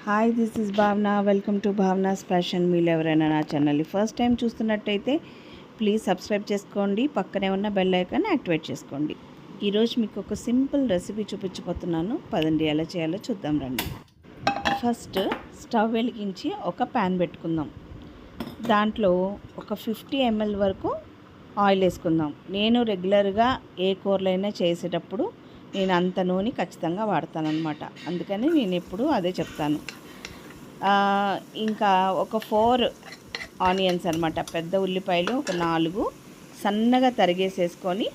Hi, this is భావన. Welcome to Bhavana's fashion meal. ఎవరైనా నా ఛానల్ని ఫస్ట్ టైం చూస్తున్నట్టయితే ప్లీజ్ సబ్స్క్రైబ్ చేసుకోండి, పక్కనే ఉన్న బెల్ ఐకాన్ యాక్టివేట్ చేసుకోండి. ఈరోజు మీకు ఒక సింపుల్ రెసిపీ చూపించబోతున్నాను. పదండి ఎలా చేయాలో చూద్దాం రండి. ఫస్ట్ స్టవ్ వెలిగించి ఒక ప్యాన్ పెట్టుకుందాం. దాంట్లో ఒక 50 ml వరకు ఆయిల్ వేసుకుందాం. నేను రెగ్యులర్గా ఏ కూరలైనా చేసేటప్పుడు నేను అంత నూనె ఖచ్చితంగా వాడతానన్నమాట. అందుకని నేను ఎప్పుడు అదే చెప్తాను. ఇంకా ఒక 4 ఆనియన్స్ అనమాట, పెద్ద ఉల్లిపాయలు ఒక 4 సన్నగా తరిగేసేసుకొని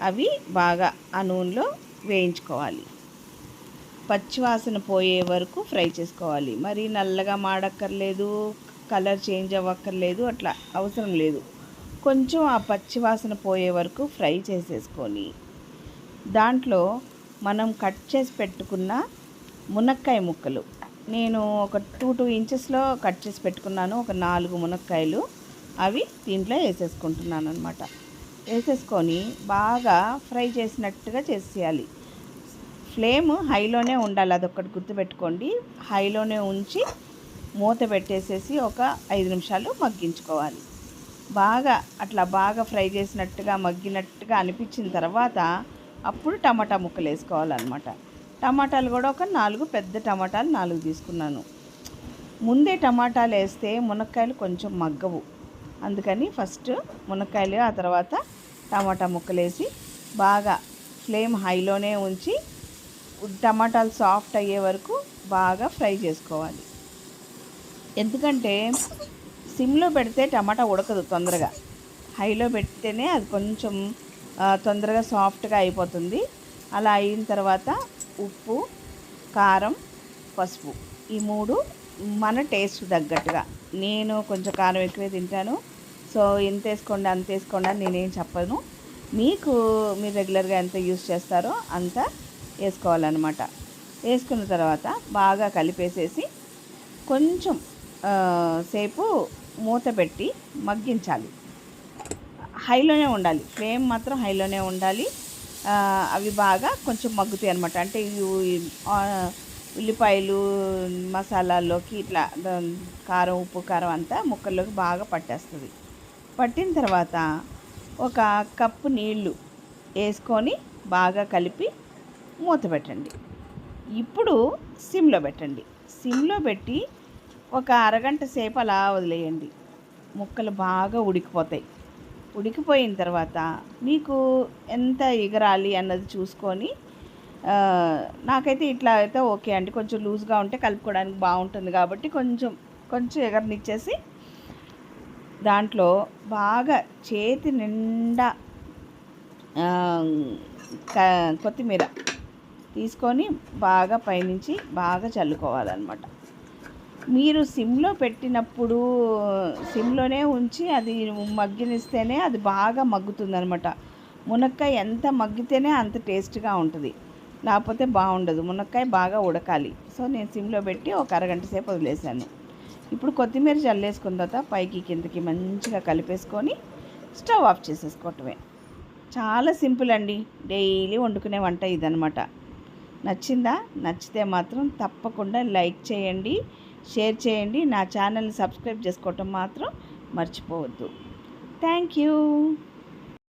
అవి బాగా ఆ నూనెలో వేయించుకోవాలి. పచ్చివాసన పోయే వరకు ఫ్రై చేసుకోవాలి. మరి నల్లగా మాడక్కర్లేదు, కలర్ చేంజ్ అవ్వక్కర్లేదు, అట్లా అవసరం లేదు. కొంచెం ఆ పచ్చివాసన పోయే వరకు ఫ్రై చేసేసుకొని దాంట్లో మనం కట్ చేసి పెట్టుకున్న మునక్కాయ ముక్కలు, నేను ఒక 2 ఇంచెస్లో కట్ చేసి పెట్టుకున్నాను. ఒక 4 మునక్కాయలు అవి దీంట్లో వేసేసుకుంటున్నాను అనమాట. వేసేసుకొని బాగా ఫ్రై చేసినట్టుగా చేసేయాలి. ఫ్లేమ్ హైలోనే ఉండాలి, అదొకటి గుర్తుపెట్టుకోండి. హైలోనే ఉంచి మూత పెట్టేసేసి ఒక 5 నిమిషాలు మగ్గించుకోవాలి. బాగా ఫ్రై చేసినట్టుగా మగ్గినట్టుగా అనిపించిన తర్వాత అప్పుడు టమాటా ముక్కలు వేసుకోవాలన్నమాట. టమాటాలు కూడా ఒక 4 పెద్ద టమాటాలు 4 తీసుకున్నాను. ముందే టమాటాలు వేస్తే మునక్కాయలు కొంచెం మగ్గవు, అందుకని ఫస్ట్ మునక్కాయలు ఆ తర్వాత టమాటా ముక్కలు వేసి బాగా ఫ్లేమ్ హైలోనే ఉంచి టమాటాలు సాఫ్ట్ అయ్యే వరకు బాగా ఫ్రై చేసుకోవాలి. ఎందుకంటే సిమ్లో పెడితే టమాటా ఉడకదు తొందరగా, హైలో పెడితేనే అది కొంచెం తొందరగా సాఫ్ట్గా అయిపోతుంది. అలా అయిన తర్వాత ఉప్పు, కారం, పసుపు ఈ 3 మన టేస్ట్ తగ్గట్టుగా. నేను కొంచెం కారం ఎక్కువే తింటాను, సో ఎంత వేసుకోండి అంత వేసుకోండి అని నేనేం చెప్పను. మీరు రెగ్యులర్గా ఎంత యూస్ చేస్తారో అంత వేసుకోవాలన్నమాట. వేసుకున్న తర్వాత బాగా కలిపేసేసి కొంచెం సేపు మూత పెట్టి మగ్గించాలి. హైలోనే ఉండాలి, ఫ్లేమ్ మాత్రం హైలోనే ఉండాలి. అవి బాగా కొంచెం మగ్గుతాయి అనమాట. అంటే ఉల్లిపాయలు మసాలాల్లోకి ఇట్లా కారం, ఉప్పు, కారం అంతా ముక్కల్లోకి బాగా పట్టేస్తుంది. పట్టిన తర్వాత ఒక కప్పు నీళ్ళు వేసుకొని బాగా కలిపి మూత పెట్టండి. ఇప్పుడు సిమ్లో పెట్టండి. సిమ్లో పెట్టి ఒక అరగంట సేపు అలా వదిలేయండి. ముక్కలు బాగా ఉడికిపోతాయి. ఉడికిపోయిన తర్వాత మీకు ఎంత ఎగరాలి అన్నది చూసుకొని, నాకైతే ఇట్లా అయితే ఓకే అండి. కొంచెం లూజ్గా ఉంటే కలుపుకోవడానికి బాగుంటుంది కాబట్టి కొంచెం ఎగరనిచ్చేసి దాంట్లో బాగా చేతి నిండా కొత్తిమీర తీసుకొని బాగా పైనుంచి బాగా చల్లుకోవాలన్నమాట. మీరు సిమ్లో పెట్టినప్పుడు సిమ్లోనే ఉంచి అది మగ్గనిస్తేనే అది బాగా మగ్గుతుందనమాట. మునక్కాయ ఎంత మగ్గితేనే అంత టేస్ట్గా ఉంటుంది, లేకపోతే బాగుండదు. మునక్కాయ బాగా ఉడకాలి. సో నేను సిమ్లో పెట్టి ఒక అరగంట సేపు వదిలేసాను. ఇప్పుడు కొత్తిమీర చల్లేసుకున్న తర్వాత పైకి కిందకి మంచిగా కలిపేసుకొని స్టవ్ ఆఫ్ చేసేసుకోవటమే. చాలా సింపుల్ అండి. డైలీ వండుకునే వంట ఇదనమాట. నచ్చితే మాత్రం తప్పకుండా లైక్ చేయండి, షేర్ చేయండి. నా ఛానల్ని సబ్స్క్రైబ్ చేసుకోవటం మాత్రం మర్చిపోవద్దు. Thank you.